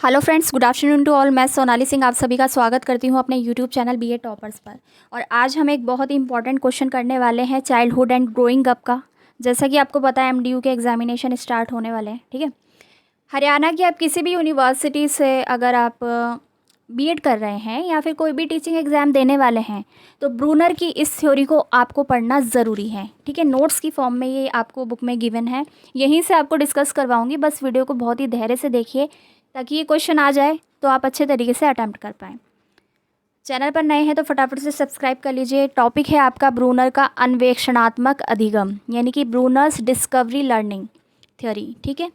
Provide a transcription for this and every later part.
Hello friends, good afternoon to all. मैं सोनाली सिंह आप सभी का स्वागत करती हूं अपने यूट्यूब चैनल बीए टॉपर्स पर। और आज हम एक बहुत ही इंपॉर्टेंट क्वेश्चन करने वाले हैं चाइल्डहुड एंड ग्रोइंग अप का। जैसा कि आपको पता है एमडीयू के एग्जामिनेशन स्टार्ट होने वाले हैं, ठीक है। हरियाणा की आप किसी भी यूनिवर्सिटी से अगर आप बीएड कर रहे हैं या फिर कोई भी टीचिंग एग्ज़ाम देने वाले हैं तो ब्रूनर की इस थ्योरी को आपको पढ़ना ज़रूरी है, ठीक है। नोट्स की फॉर्म में ये आपको बुक में गिवन है, यहीं से आपको डिस्कस करवाऊंगी। बस वीडियो को बहुत ही धैर्य से देखिए ताकि ये क्वेश्चन आ जाए तो आप अच्छे तरीके से अटैम्प्ट कर पाएँ। चैनल पर नए हैं तो फटाफट से सब्सक्राइब कर लीजिए। टॉपिक है आपका ब्रूनर का अन्वेषणात्मक अधिगम, यानी कि ब्रूनर्स डिस्कवरी लर्निंग थ्योरी, ठीक है।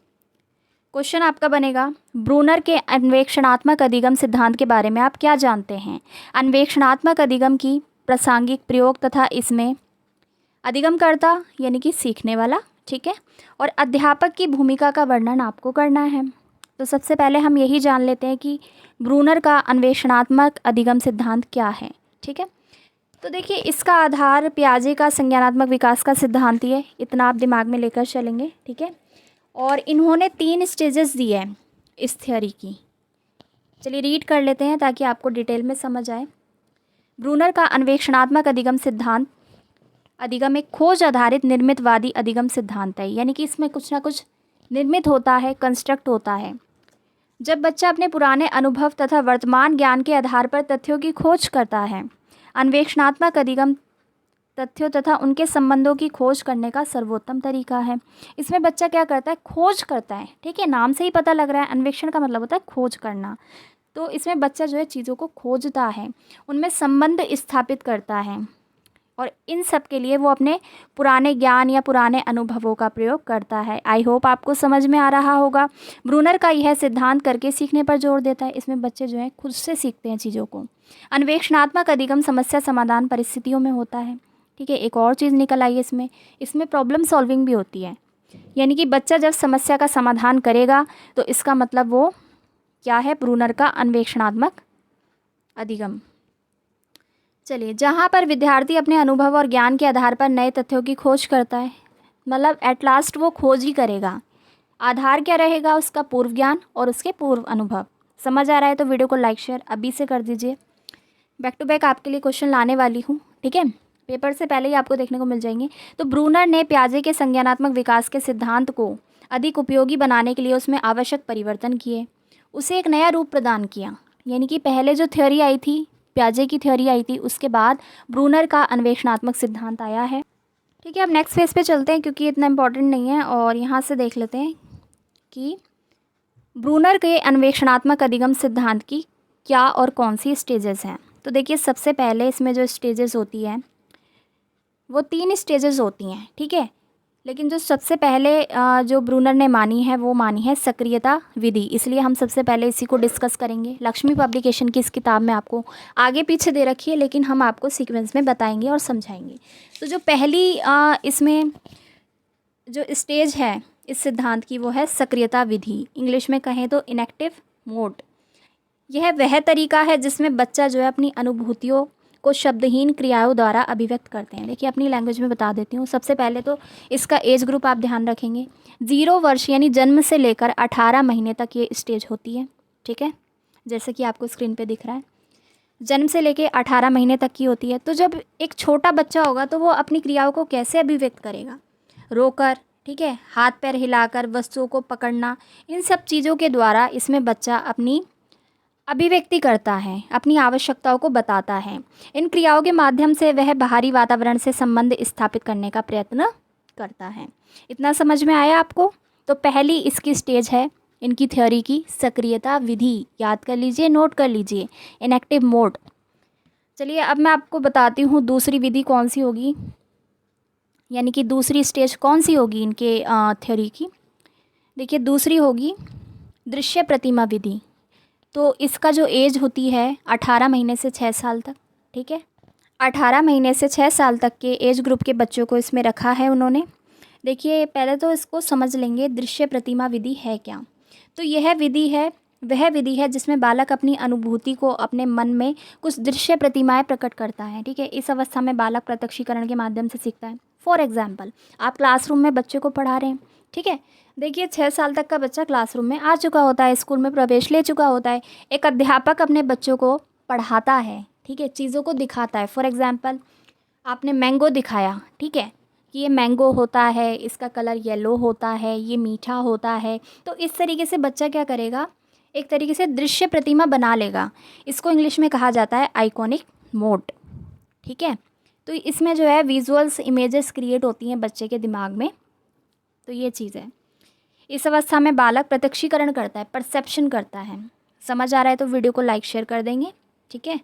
क्वेश्चन आपका बनेगा, ब्रूनर के अन्वेषणात्मक अधिगम सिद्धांत के बारे में आप क्या जानते हैं। अन्वेषणात्मक अधिगम की प्रासंगिक प्रयोग तथा इसमें अधिगमकर्ता यानी कि सीखने वाला, ठीक है, और अध्यापक की भूमिका का वर्णन आपको करना है। तो सबसे पहले हम यही जान लेते हैं कि ब्रूनर का अन्वेषणात्मक अधिगम सिद्धांत क्या है, ठीक है। तो देखिए, इसका आधार पियाजे का संज्ञानात्मक विकास का सिद्धांत ही है, इतना आप दिमाग में लेकर चलेंगे, ठीक है। और इन्होंने 3 स्टेजेस दिए हैं इस थ्योरी की। चलिए रीड कर लेते हैं ताकि आपको डिटेल में समझ आए। ब्रूनर का अन्वेषणात्मक अधिगम सिद्धांत, अधिगम एक खोज आधारित निर्मितवादी अधिगम सिद्धांत है, यानी कि इसमें कुछ ना कुछ निर्मित होता है, कंस्ट्रक्ट होता है। जब बच्चा अपने पुराने अनुभव तथा वर्तमान ज्ञान के आधार पर तथ्यों की खोज करता है, अन्वेषणात्मक अधिगम तथ्यों तथा उनके संबंधों की खोज करने का सर्वोत्तम तरीका है। इसमें बच्चा क्या करता है, खोज करता है, ठीक है। नाम से ही पता लग रहा है, अन्वेषण का मतलब होता है खोज करना। तो इसमें बच्चा जो है चीज़ों को खोजता है, उनमें संबंध स्थापित करता है, और इन सब के लिए वो अपने पुराने ज्ञान या पुराने अनुभवों का प्रयोग करता है। आई होप आपको समझ में आ रहा होगा। ब्रूनर का यह सिद्धांत करके सीखने पर जोर देता है। इसमें बच्चे जो है खुद से सीखते हैं चीज़ों को। अन्वेषणात्मक अधिगम समस्या समाधान परिस्थितियों में होता है, ठीक है। एक और चीज़ निकल आई है इसमें प्रॉब्लम सॉल्विंग भी होती है, यानी कि बच्चा जब समस्या का समाधान करेगा तो इसका मतलब वो क्या है, ब्रूनर का अन्वेषणात्मक अधिगम। चलिए, जहाँ पर विद्यार्थी अपने अनुभव और ज्ञान के आधार पर नए तथ्यों की खोज करता है, मतलब एट लास्ट वो खोज ही करेगा। आधार क्या रहेगा, उसका पूर्व ज्ञान और उसके पूर्व अनुभव। समझ आ रहा है तो वीडियो को लाइक शेयर अभी से कर दीजिए। बैक टू बैक आपके लिए क्वेश्चन लाने वाली हूँ, ठीक है। पेपर से पहले ही आपको देखने को मिल जाएंगे। तो ब्रूनर ने पियाजे के संज्ञानात्मक विकास के सिद्धांत को अधिक उपयोगी बनाने के लिए उसमें आवश्यक परिवर्तन किए, उसे एक नया रूप प्रदान किया। यानी कि पहले जो थ्योरी आई थी, पियाजे की थ्योरी आई थी, उसके बाद ब्रूनर का अन्वेषणात्मक सिद्धांत आया है, ठीक है। अब नेक्स्ट फेज पे चलते हैं क्योंकि इतना इंपॉर्टेंट नहीं है, और यहाँ से देख लेते हैं कि ब्रूनर के अन्वेषणात्मक अधिगम सिद्धांत की क्या और कौन सी स्टेजेस हैं। तो देखिए, सबसे पहले इसमें जो स्टेजेस होती है वो 3 स्टेजेस होती हैं, ठीक है। लेकिन जो सबसे पहले जो ब्रूनर ने मानी है वो मानी है सक्रियता विधि, इसलिए हम सबसे पहले इसी को डिस्कस करेंगे। लक्ष्मी पब्लिकेशन की इस किताब में आपको आगे पीछे दे रखी है, लेकिन हम आपको सीक्वेंस में बताएंगे और समझाएंगे। तो जो पहली इसमें जो स्टेज है इस सिद्धांत की वो है सक्रियता विधि, इंग्लिश में कहें तो इनएक्टिव मोड। यह वह तरीका है जिसमें बच्चा जो है अपनी अनुभूतियों को शब्दहीन क्रियाओं द्वारा अभिव्यक्त करते हैं। देखिए, अपनी लैंग्वेज में बता देती हूँ। सबसे पहले तो इसका एज ग्रुप आप ध्यान रखेंगे, 0 वर्ष यानी जन्म से लेकर 18 महीने तक ये स्टेज होती है, ठीक है। जैसे कि आपको स्क्रीन पे दिख रहा है, जन्म से लेकर 18 महीने तक की होती है। तो जब एक छोटा बच्चा होगा तो वो अपनी क्रियाओं को कैसे अभिव्यक्त करेगा, रोकर, ठीक है, हाथ पैर हिलाकर, वस्तुओं को पकड़ना, इन सब चीज़ों के द्वारा इसमें बच्चा अपनी अभिव्यक्ति करता है, अपनी आवश्यकताओं को बताता है। इन क्रियाओं के माध्यम से वह बाहरी वातावरण से संबंध स्थापित करने का प्रयत्न करता है। इतना समझ में आया आपको। तो पहली इसकी स्टेज है इनकी थ्योरी की सक्रियता विधि, याद कर लीजिए, नोट कर लीजिए, इनएक्टिव मोड। चलिए, अब मैं आपको बताती हूँ दूसरी विधि कौन सी होगी, यानी कि दूसरी स्टेज कौन सी होगी इनके थ्योरी की। देखिए, दूसरी होगी दृश्य प्रतिमा विधि। तो इसका जो एज होती है 18 महीने से 6 साल तक, ठीक है। 18 महीने से 6 साल तक के एज ग्रुप के बच्चों को इसमें रखा है उन्होंने। देखिए, पहले तो इसको समझ लेंगे दृश्य प्रतिमा विधि है क्या। तो यह विधि है, वह विधि है जिसमें बालक अपनी अनुभूति को अपने मन में कुछ दृश्य प्रतिमाएं प्रकट करता है, ठीक है। इस अवस्था में बालक प्रत्यक्षीकरण के माध्यम से सीखता है। फॉर एग्जाम्पल, आप क्लासरूम में बच्चे को पढ़ा रहे हैं, ठीक है। देखिए 6 साल तक का बच्चा क्लासरूम में आ चुका होता है, स्कूल में प्रवेश ले चुका होता है। एक अध्यापक अपने बच्चों को पढ़ाता है, ठीक है, चीज़ों को दिखाता है। फॉर एग्ज़ाम्पल आपने मैंगो दिखाया, ठीक है, कि ये मैंगो होता है, इसका कलर येलो होता है, ये मीठा होता है। तो इस तरीके से बच्चा क्या करेगा, एक तरीके से दृश्य प्रतिमा बना लेगा। इसको इंग्लिश में कहा जाता है आइकॉनिक मोड, ठीक है। तो इसमें जो है विजुअल्स इमेजेस क्रिएट होती हैं बच्चे के दिमाग में। तो ये चीज़ है। इस अवस्था में बालक प्रत्यक्षीकरण करता है, परसेप्शन करता है। समझ आ रहा है तो वीडियो को लाइक शेयर कर देंगे, ठीक है।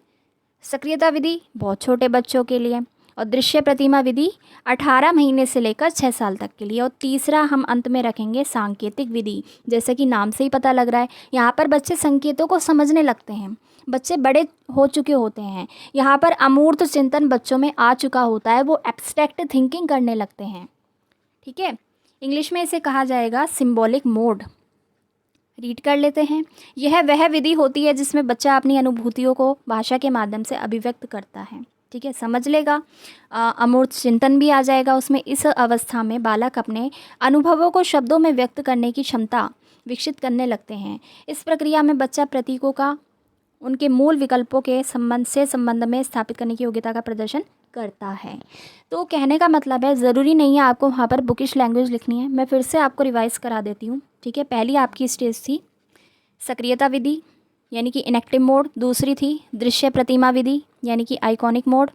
सक्रियता विधि बहुत छोटे बच्चों के लिए, और दृश्य प्रतिमा विधि 18 महीने से लेकर 6 साल तक के लिए। और तीसरा हम अंत में रखेंगे सांकेतिक विधि। जैसे कि नाम से ही पता लग रहा है, यहाँ पर बच्चे संकेतों को समझने लगते हैं। बच्चे बड़े हो चुके होते हैं, यहाँ पर अमूर्त चिंतन बच्चों में आ चुका होता है, वो एब्स्ट्रैक्ट थिंकिंग करने लगते हैं, ठीक है। इंग्लिश में इसे कहा जाएगा सिंबॉलिक मोड। रीड कर लेते हैं। यह वह विधि होती है जिसमें बच्चा अपनी अनुभूतियों को भाषा के माध्यम से अभिव्यक्त करता है, ठीक है, समझ लेगा। अमूर्त चिंतन भी आ जाएगा उसमें। इस अवस्था में बालक अपने अनुभवों को शब्दों में व्यक्त करने की क्षमता विकसित करने लगते हैं। इस प्रक्रिया में बच्चा प्रतीकों का उनके मूल विकल्पों के संबंध में स्थापित करने की योग्यता का प्रदर्शन करता है। तो कहने का मतलब है ज़रूरी नहीं है आपको वहाँ पर बुकिश लैंग्वेज लिखनी है। मैं फिर से आपको रिवाइज़ करा देती हूँ, ठीक है। पहली आपकी स्टेज थी सक्रियता विधि यानी कि इनेक्टिव मोड। दूसरी थी दृश्य प्रतिमा विधि यानी कि आइकॉनिक मोड,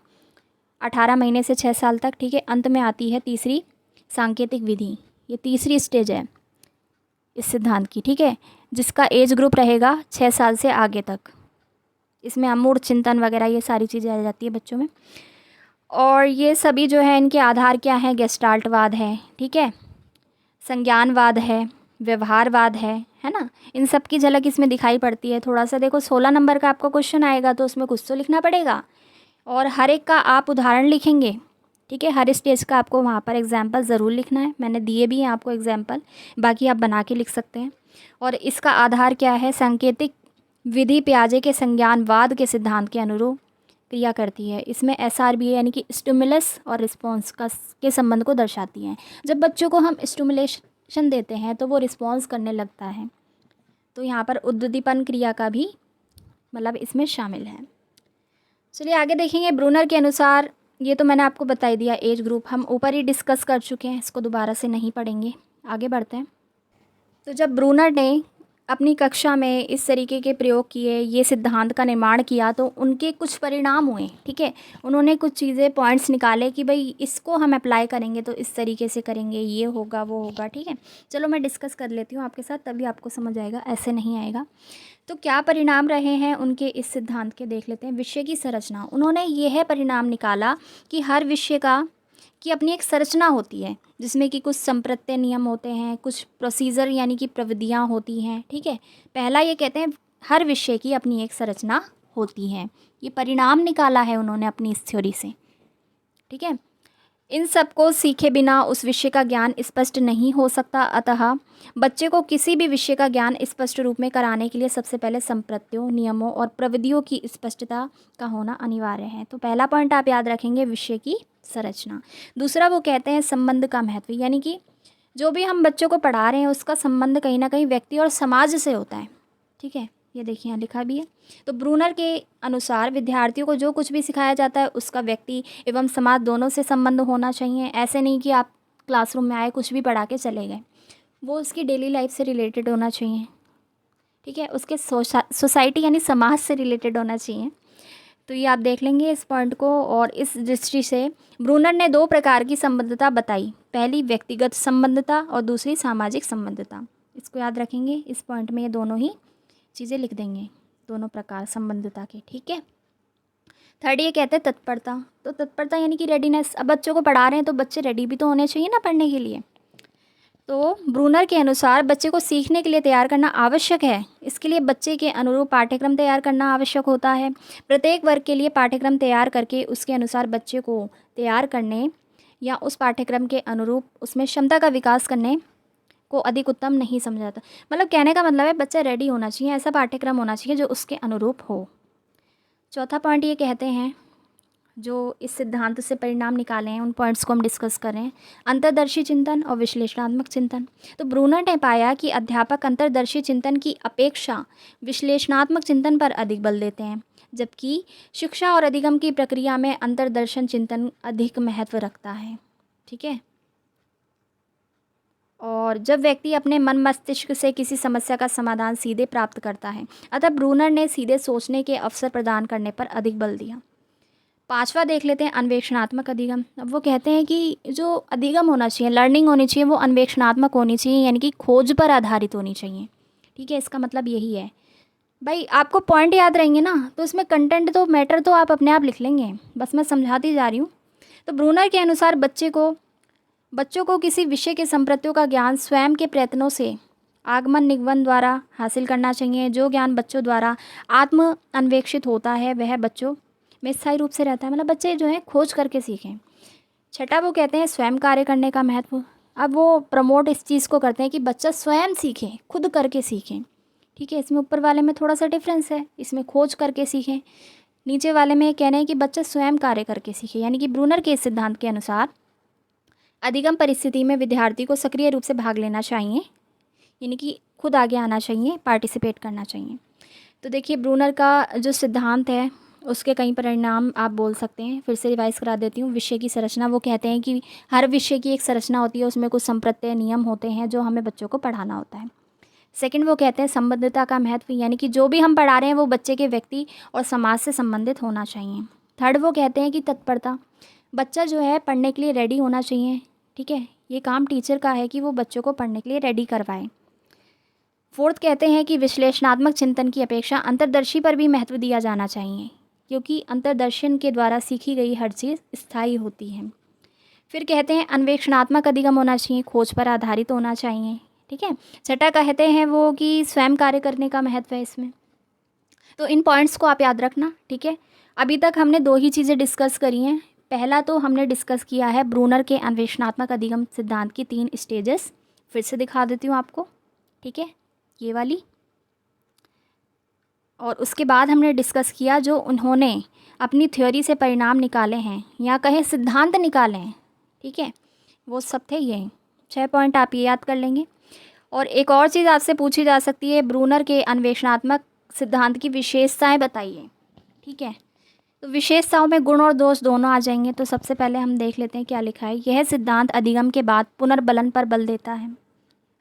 18 महीने से 6 साल तक, ठीक है। अंत में आती है तीसरी सांकेतिक विधि। ये तीसरी स्टेज है इस सिद्धांत की, ठीक है, जिसका एज ग्रुप रहेगा 6 साल से आगे तक। इसमें अमूर्त चिंतन वगैरह ये सारी चीज़ें आ जाती है बच्चों में। और ये सभी जो है इनके आधार क्या है, गेस्टाल्टवाद है, ठीक है, संज्ञानवाद है, व्यवहारवाद है ना। इन सब की झलक इसमें दिखाई पड़ती है। थोड़ा सा देखो 16 नंबर का आपका क्वेश्चन आएगा तो उसमें कुछ तो लिखना पड़ेगा, और हर एक का आप उदाहरण लिखेंगे, ठीक है। हर स्टेज का आपको वहाँ पर एग्जाम्पल ज़रूर लिखना है। मैंने दिए भी हैं आपको एग्जाम्पल, बाकी आप बना के लिख सकते हैं। और इसका आधार क्या है, सांकेतिक विधि पियाजे के संज्ञानवाद के सिद्धांत के अनुरूप क्रिया करती है। इसमें SRBA यानी कि स्टिमुलस और रिस्पॉन्स का के संबंध को दर्शाती हैं। जब बच्चों को हम स्टिमुलेशन देते हैं तो वो रिस्पॉन्स करने लगता है। तो यहाँ पर उद्दीपन क्रिया का भी मतलब इसमें शामिल है। चलिए आगे देखेंगे। ब्रूनर के अनुसार, ये तो मैंने आपको बता ही दिया, एज ग्रुप हम ऊपर ही डिस्कस कर चुके हैं, इसको दोबारा से नहीं पढ़ेंगे। आगे बढ़ते हैं। तो जब ब्रूनर ने अपनी कक्षा में इस तरीके के प्रयोग किए, ये सिद्धांत का निर्माण किया, तो उनके कुछ परिणाम हुए, ठीक है। उन्होंने कुछ चीज़ें पॉइंट्स निकाले कि भाई इसको हम अप्लाई करेंगे तो इस तरीके से करेंगे, ये होगा वो होगा, ठीक है। चलो मैं डिस्कस कर लेती हूँ आपके साथ, तभी आपको समझ आएगा, ऐसे नहीं आएगा। तो क्या परिणाम रहे हैं उनके इस सिद्धांत के, देख लेते हैं। विषय की संरचना, उन्होंने यह परिणाम निकाला कि हर विषय की अपनी एक संरचना होती है, जिसमें कि कुछ संप्रत्यय नियम होते हैं, कुछ प्रोसीजर यानी कि प्रविधियाँ होती हैं, ठीक है। पहला ये कहते हैं हर विषय की अपनी एक संरचना होती है। ये परिणाम निकाला है उन्होंने अपनी इस थ्योरी से, ठीक है। इन सब को सीखे बिना उस विषय का ज्ञान स्पष्ट नहीं हो सकता। अतः बच्चे को किसी भी विषय का ज्ञान स्पष्ट रूप में कराने के लिए सबसे पहले संप्रत्ययों, नियमों और प्रविधियों की स्पष्टता का होना अनिवार्य है। तो पहला पॉइंट आप याद रखेंगे, विषय की संरचना। दूसरा वो कहते हैं संबंध का महत्व, यानी कि जो भी हम बच्चों को पढ़ा रहे हैं उसका संबंध कहीं ना कहीं व्यक्ति और समाज से होता है, ठीक है। ये देखिए यहाँ लिखा भी है। तो ब्रूनर के अनुसार विद्यार्थियों को जो कुछ भी सिखाया जाता है उसका व्यक्ति एवं समाज दोनों से संबंध होना चाहिए। ऐसे नहीं कि आप क्लासरूम में आए कुछ भी पढ़ा के चले गए, वो उसकी डेली लाइफ से रिलेटेड होना चाहिए, ठीक है। उसके सोसाइटी यानी समाज से रिलेटेड होना चाहिए। तो ये आप देख लेंगे इस पॉइंट को। और इस दृष्टि से ब्रूनर ने 2 प्रकार की संबद्धता बताई, पहली व्यक्तिगत संबद्धता और दूसरी सामाजिक संबद्धता। इसको याद रखेंगे, इस पॉइंट में ये दोनों ही चीज़ें लिख देंगे, दोनों प्रकार संबद्धता के, ठीक है। थर्ड ये कहते हैं तत्परता। तो तत्परता यानी कि रेडीनेस। अब बच्चों को पढ़ा रहे हैं तो बच्चे रेडी भी तो होने चाहिए ना पढ़ने के लिए। तो ब्रूनर के अनुसार बच्चे को सीखने के लिए तैयार करना आवश्यक है। इसके लिए बच्चे के अनुरूप पाठ्यक्रम तैयार करना आवश्यक होता है। प्रत्येक वर्ग के लिए पाठ्यक्रम तैयार करके उसके अनुसार बच्चे को तैयार करने या उस पाठ्यक्रम के अनुरूप उसमें क्षमता का विकास करने को अधिक उत्तम नहीं समझा जाता। मतलब कहने का मतलब है बच्चा रेडी होना चाहिए, ऐसा पाठ्यक्रम होना चाहिए जो उसके अनुरूप हो। चौथा पॉइंट ये कहते हैं जो इस सिद्धांत से परिणाम निकाले हैं उन पॉइंट्स को हम डिस्कस कर रहे हैं। अंतर्दर्शी चिंतन और विश्लेषणात्मक चिंतन। तो ब्रूनर ने पाया कि अध्यापक अंतर्दर्शी चिंतन की अपेक्षा विश्लेषणात्मक चिंतन पर अधिक बल देते हैं, जबकि शिक्षा और अधिगम की प्रक्रिया में अंतर्दर्शन चिंतन अधिक महत्व रखता है। ठीक है। और जब व्यक्ति अपने मन मस्तिष्क से किसी समस्या का समाधान सीधे प्राप्त करता है, अतः ब्रूनर ने सीधे सोचने के अवसर प्रदान करने पर अधिक बल दिया। पांचवा देख लेते हैं, अन्वेषणात्मक अधिगम। अब वो कहते हैं कि जो अधिगम होना चाहिए, लर्निंग होनी चाहिए, वो अन्वेषणात्मक होनी चाहिए, यानी कि खोज पर आधारित होनी चाहिए। ठीक है, इसका मतलब यही है भाई, आपको पॉइंट याद रहेंगे ना तो इसमें कंटेंट तो मैटर तो आप अपने आप लिख लेंगे, बस मैं समझाती जा रही हूँ। तो ब्रूनर के अनुसार बच्चों को किसी विषय के संप्रत्यों का ज्ञान स्वयं के प्रयत्नों से आगमन निगमन द्वारा हासिल करना चाहिए। जो ज्ञान बच्चों द्वारा आत्म अन्वेक्षित होता है वह बच्चों में स्थायी रूप से रहता है, मतलब बच्चे जो है खोज करके सीखें। छठा वो कहते हैं स्वयं कार्य करने का महत्व। अब वो प्रमोट इस चीज़ को करते हैं कि बच्चा स्वयं सीखे, खुद करके सीखें। ठीक है, इसमें ऊपर वाले में थोड़ा सा डिफरेंस है, इसमें खोज करके सीखें, नीचे वाले में कहना है कि बच्चा स्वयं कार्य करके सीखे। यानी कि ब्रूनर के इस सिद्धांत के अनुसार अधिगम परिस्थिति में विद्यार्थी को सक्रिय रूप से भाग लेना चाहिए, यानी कि खुद आगे आना चाहिए, पार्टिसिपेट करना चाहिए। तो देखिए ब्रूनर का जो सिद्धांत है उसके कई परिणाम आप बोल सकते हैं। फिर से रिवाइज करा देती हूँ। विषय की संरचना, वो कहते हैं कि हर विषय की एक संरचना होती है, उसमें कुछ संप्रत्यय नियम होते हैं जो हमें बच्चों को पढ़ाना होता है। सेकंड वो कहते हैं संबद्धता का महत्व, यानी कि जो भी हम पढ़ा रहे हैं वो बच्चे के व्यक्ति और समाज से संबंधित होना चाहिए। थर्ड वो कहते हैं कि तत्परता, बच्चा जो है पढ़ने के लिए रेडी होना चाहिए। ठीक है, ये काम टीचर का है कि वो बच्चों को पढ़ने के लिए रेडी करवाए। फोर्थ कहते हैं कि विश्लेषणात्मक चिंतन की अपेक्षा अंतर्दर्शी पर भी महत्व दिया जाना चाहिए, क्योंकि अंतर्दर्शन के द्वारा सीखी गई हर चीज़ स्थायी होती है। फिर कहते हैं अन्वेषणात्मक अधिगम होना चाहिए, खोज पर आधारित होना चाहिए। ठीक है। छठा कहते हैं वो कि स्वयं कार्य करने का महत्व है इसमें। तो इन पॉइंट्स को आप याद रखना। ठीक है, अभी तक हमने दो ही चीज़ें डिस्कस करी हैं। पहला तो हमने डिस्कस किया है ब्रूनर के अन्वेषणात्मक अधिगम सिद्धांत की 3 स्टेजेस, फिर से दिखा देती हूँ आपको। ठीक है, ये वाली। और उसके बाद हमने डिस्कस किया जो उन्होंने अपनी थ्योरी से परिणाम निकाले हैं, या कहे सिद्धांत निकाले हैं। ठीक है, वो सब थे ये 6 पॉइंट, आप ये याद कर लेंगे। और एक और चीज़ आपसे पूछी जा सकती है, ब्रूनर के अन्वेषणात्मक सिद्धांत की विशेषताएं बताइए। ठीक है, तो विशेषताओं में गुण और दोष दोनों आ जाएंगे। तो सबसे पहले हम देख लेते हैं क्या लिखा है। यह सिद्धांत अधिगम के बाद पुनर्बलन पर बल देता है,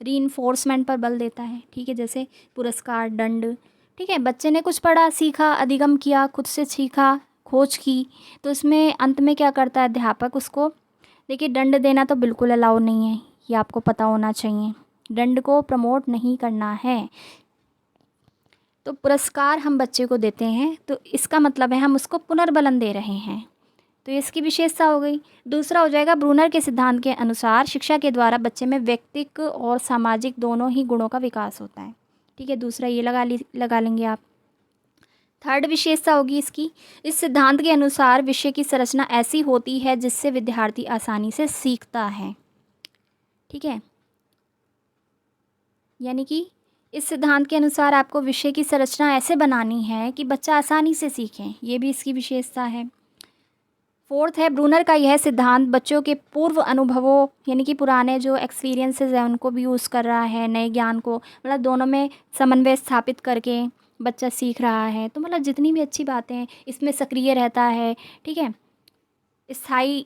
रीइंफोर्समेंट पर बल देता है। ठीक है, जैसे पुरस्कार, दंड। ठीक है, बच्चे ने कुछ पढ़ा, सीखा, अधिगम किया, खुद से सीखा, खोज की, तो इसमें अंत में क्या करता है अध्यापक उसको, देखिए दंड देना तो बिल्कुल अलाउ नहीं है, ये आपको पता होना चाहिए। दंड को प्रमोट नहीं करना है। तो पुरस्कार हम बच्चे को देते हैं तो इसका मतलब है हम उसको पुनर्बलन दे रहे हैं, तो इसकी विशेषता हो गई। दूसरा हो जाएगा ब्रूनर के सिद्धांत के अनुसार शिक्षा के द्वारा बच्चे में व्यक्तिक और सामाजिक दोनों ही गुणों का विकास होता है। ठीक है, दूसरा ये लगा लेंगे आप। थर्ड विशेषता होगी इसकी, इस सिद्धांत के अनुसार विषय की संरचना ऐसी होती है जिससे विद्यार्थी आसानी से सीखता है। ठीक है, यानी कि इस सिद्धांत के अनुसार आपको विषय की संरचना ऐसे बनानी है कि बच्चा आसानी से सीखे, ये भी इसकी विशेषता है। फोर्थ है ब्रूनर का यह सिद्धांत बच्चों के पूर्व अनुभवों, यानी कि पुराने जो एक्सपीरियंसेस हैं उनको भी यूज़ कर रहा है, नए ज्ञान को, मतलब दोनों में समन्वय स्थापित करके बच्चा सीख रहा है। तो मतलब जितनी भी अच्छी बातें हैं इसमें सक्रिय रहता है। ठीक है, स्थायी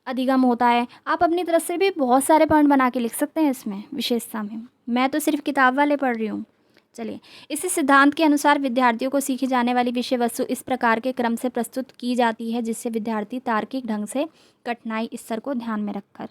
अधिगम होता है। आप अपनी तरफ से भी बहुत सारे पॉइंट बना के लिख सकते हैं इसमें विशेषता में, मैं तो सिर्फ किताब वाले पढ़ रही हूँ। चलिए, इसी सिद्धांत के अनुसार विद्यार्थियों को सीखी जाने वाली विषय वस्तु इस प्रकार के क्रम से प्रस्तुत की जाती है जिससे विद्यार्थी तार्किक ढंग से कठिनाई स्तर को ध्यान में रखकर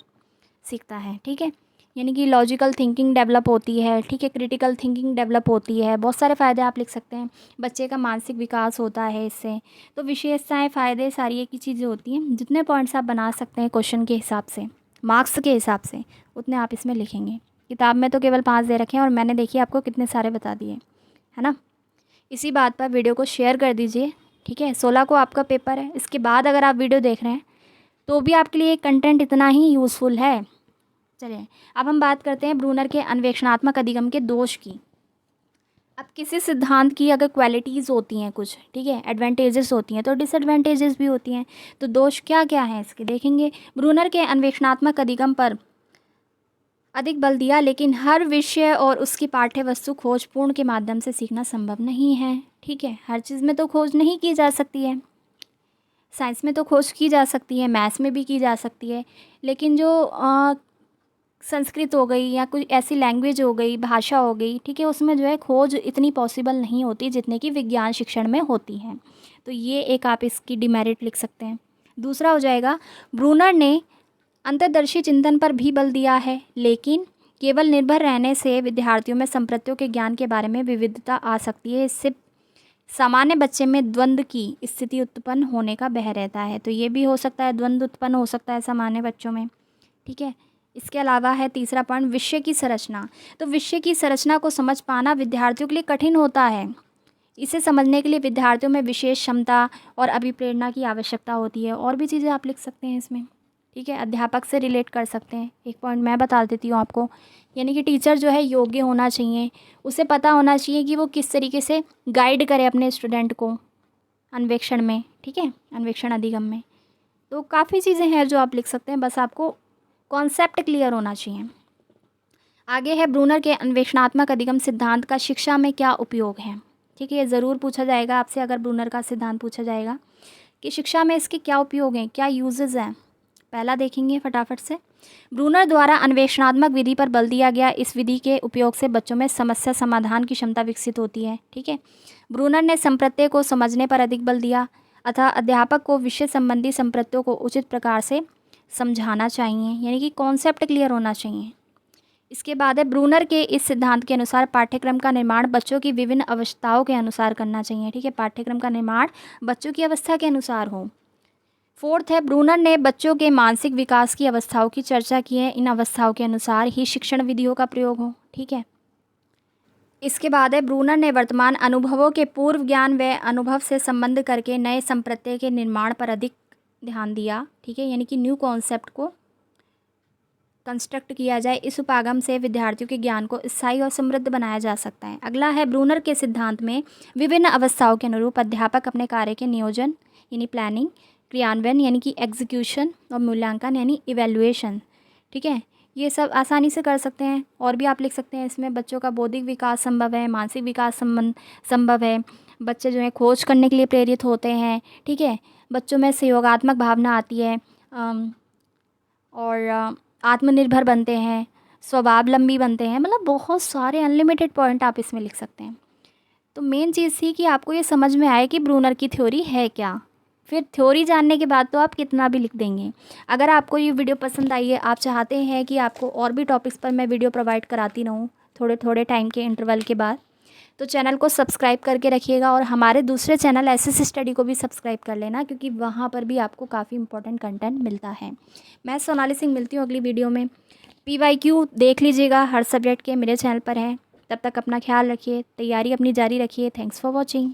सीखता है। ठीक है, यानी कि लॉजिकल थिंकिंग डेवलप होती है। ठीक है, क्रिटिकल थिंकिंग डेवलप होती है, बहुत सारे फ़ायदे आप लिख सकते हैं। बच्चे का मानसिक विकास होता है इससे। तो विशेषताएँ, फ़ायदे सारी एक ही चीज़ें होती हैं। जितने पॉइंट्स आप बना सकते हैं क्वेश्चन के हिसाब से, मार्क्स के हिसाब से, उतने आप इसमें लिखेंगे। किताब में तो केवल 5 दे रखे हैं और मैंने देखिए आपको कितने सारे बता दिए, है ना। इसी बात पर वीडियो को शेयर कर दीजिए। ठीक है, 16 को आपका पेपर है, इसके बाद अगर आप वीडियो देख रहे हैं तो भी आपके लिए कंटेंट इतना ही यूज़फुल है। चलिए, अब हम बात करते हैं ब्रूनर के अन्वेषणात्मक अधिगम के दोष की। अब किसी सिद्धांत की अगर क्वालिटीज़ होती हैं कुछ, ठीक है, एडवांटेजेस होती हैं तो डिसएडवांटेजेस भी होती हैं। तो दोष क्या क्या हैं इसके देखेंगे। ब्रूनर के अन्वेषणात्मक अधिगम पर अधिक बल दिया, लेकिन हर विषय और उसकी पाठ्य वस्तु खोजपूर्ण के माध्यम से सीखना संभव नहीं है। ठीक है, हर चीज़ में तो खोज नहीं की जा सकती है। साइंस में तो खोज की जा सकती है, मैथ्स में भी की जा सकती है, लेकिन जो संस्कृत हो गई या कोई ऐसी लैंग्वेज हो गई, भाषा हो गई, ठीक है, उसमें जो है खोज इतनी पॉसिबल नहीं होती जितने की विज्ञान शिक्षण में होती है। तो ये एक आप इसकी डिमेरिट लिख सकते हैं। दूसरा हो जाएगा, ब्रूनर ने अंतर्दर्शी चिंतन पर भी बल दिया है, लेकिन केवल निर्भर रहने से विद्यार्थियों में संप्रत्यों के ज्ञान के बारे में विविधता आ सकती है। इससे सामान्य बच्चे में द्वंद्व की स्थिति उत्पन्न होने का भय रहता है। तो ये भी हो सकता है, द्वंद्व उत्पन्न हो सकता है सामान्य बच्चों में। ठीक है, इसके अलावा है तीसरा पॉइंट, विषय की संरचना। तो विषय की संरचना को समझ पाना विद्यार्थियों के लिए कठिन होता है। इसे समझने के लिए विद्यार्थियों में विशेष क्षमता और अभिप्रेरणा की आवश्यकता होती है। और भी चीज़ें आप लिख सकते हैं इसमें। ठीक है, अध्यापक से रिलेट कर सकते हैं। एक पॉइंट मैं बता देती हूँ आपको, यानी कि टीचर जो है योग्य होना चाहिए, उसे पता होना चाहिए कि वो किस तरीके से गाइड करे अपने स्टूडेंट को अन्वेषण में। ठीक है, अन्वेषण अधिगम में। तो काफ़ी चीज़ें हैं जो आप लिख सकते हैं, बस आपको कॉन्सेप्ट क्लियर होना चाहिए। आगे है, ब्रूनर के अन्वेषणात्मक अधिगम सिद्धांत का शिक्षा में क्या उपयोग है। ठीक है, ये ज़रूर पूछा जाएगा आपसे, अगर ब्रूनर का सिद्धांत पूछा जाएगा कि शिक्षा में इसके क्या उपयोग हैं, क्या यूजेस हैं। पहला देखेंगे फटाफट से, ब्रूनर द्वारा अन्वेषणात्मक विधि पर बल दिया गया। इस विधि के उपयोग से बच्चों में समस्या समाधान की क्षमता विकसित होती है। ठीक है, ब्रूनर ने संप्रत्यय को समझने पर अधिक बल दिया, अतः अध्यापक को विषय संबंधी संप्रत्ययों को उचित प्रकार से समझाना चाहिए, यानी कि कॉन्सेप्ट क्लियर होना चाहिए। इसके बाद है, ब्रूनर के इस सिद्धांत के अनुसार पाठ्यक्रम का निर्माण बच्चों की विभिन्न अवस्थाओं के अनुसार करना चाहिए। ठीक है, पाठ्यक्रम का निर्माण बच्चों की अवस्था के अनुसार हो। फोर्थ है, ब्रूनर ने बच्चों के मानसिक विकास की अवस्थाओं की चर्चा की है। इन अवस्थाओं के अनुसार ही शिक्षण विधियों का प्रयोग हो। ठीक है, इसके बाद है, ब्रूनर ने वर्तमान अनुभवों के पूर्व ज्ञान व अनुभव से संबंध करके नए संप्रत्यय के निर्माण पर अधिक ध्यान दिया। ठीक है, यानी कि न्यू कॉन्सेप्ट को कंस्ट्रक्ट किया जाए। इस उपागम से विद्यार्थियों के ज्ञान को स्थायी और समृद्ध बनाया जा सकता है। अगला है, ब्रूनर के सिद्धांत में विभिन्न अवस्थाओं के अनुरूप अध्यापक अपने कार्य के नियोजन यानी प्लानिंग, क्रियान्वयन यानी कि एग्जीक्यूशन और मूल्यांकन यानी इवैल्यूएशन, ठीक है, ये सब आसानी से कर सकते हैं। और भी आप लिख सकते हैं इसमें, बच्चों का बौद्धिक विकास संभव है, मानसिक विकास संभव है, बच्चे जो है खोज करने के लिए प्रेरित होते हैं। ठीक है, बच्चों में सहयोगात्मक भावना आती है और आत्मनिर्भर बनते हैं, स्वावलंबी बनते हैं। मतलब बहुत सारे अनलिमिटेड पॉइंट आप इसमें लिख सकते हैं। तो मेन चीज़ थी कि आपको ये समझ में आए कि ब्रूनर की थ्योरी है क्या। फिर थ्योरी जानने के बाद तो आप कितना भी लिख देंगे। अगर आपको ये वीडियो पसंद आई है, आप चाहते हैं कि आपको और भी टॉपिक्स पर मैं वीडियो प्रोवाइड कराती रहूँ थोड़े थोड़े टाइम के इंटरवल के बाद, तो चैनल को सब्सक्राइब करके रखिएगा। और हमारे दूसरे चैनल एसएस स्टडी को भी सब्सक्राइब कर लेना, क्योंकि वहाँ पर भी आपको काफ़ी इंपॉर्टेंट कंटेंट मिलता है। मैं सोनाली सिंह मिलती हूँ अगली वीडियो में। PYQ देख लीजिएगा, हर सब्जेक्ट के मेरे चैनल पर है। तब तक अपना ख्याल रखिए, तैयारी अपनी जारी रखिए। Thanks for watching.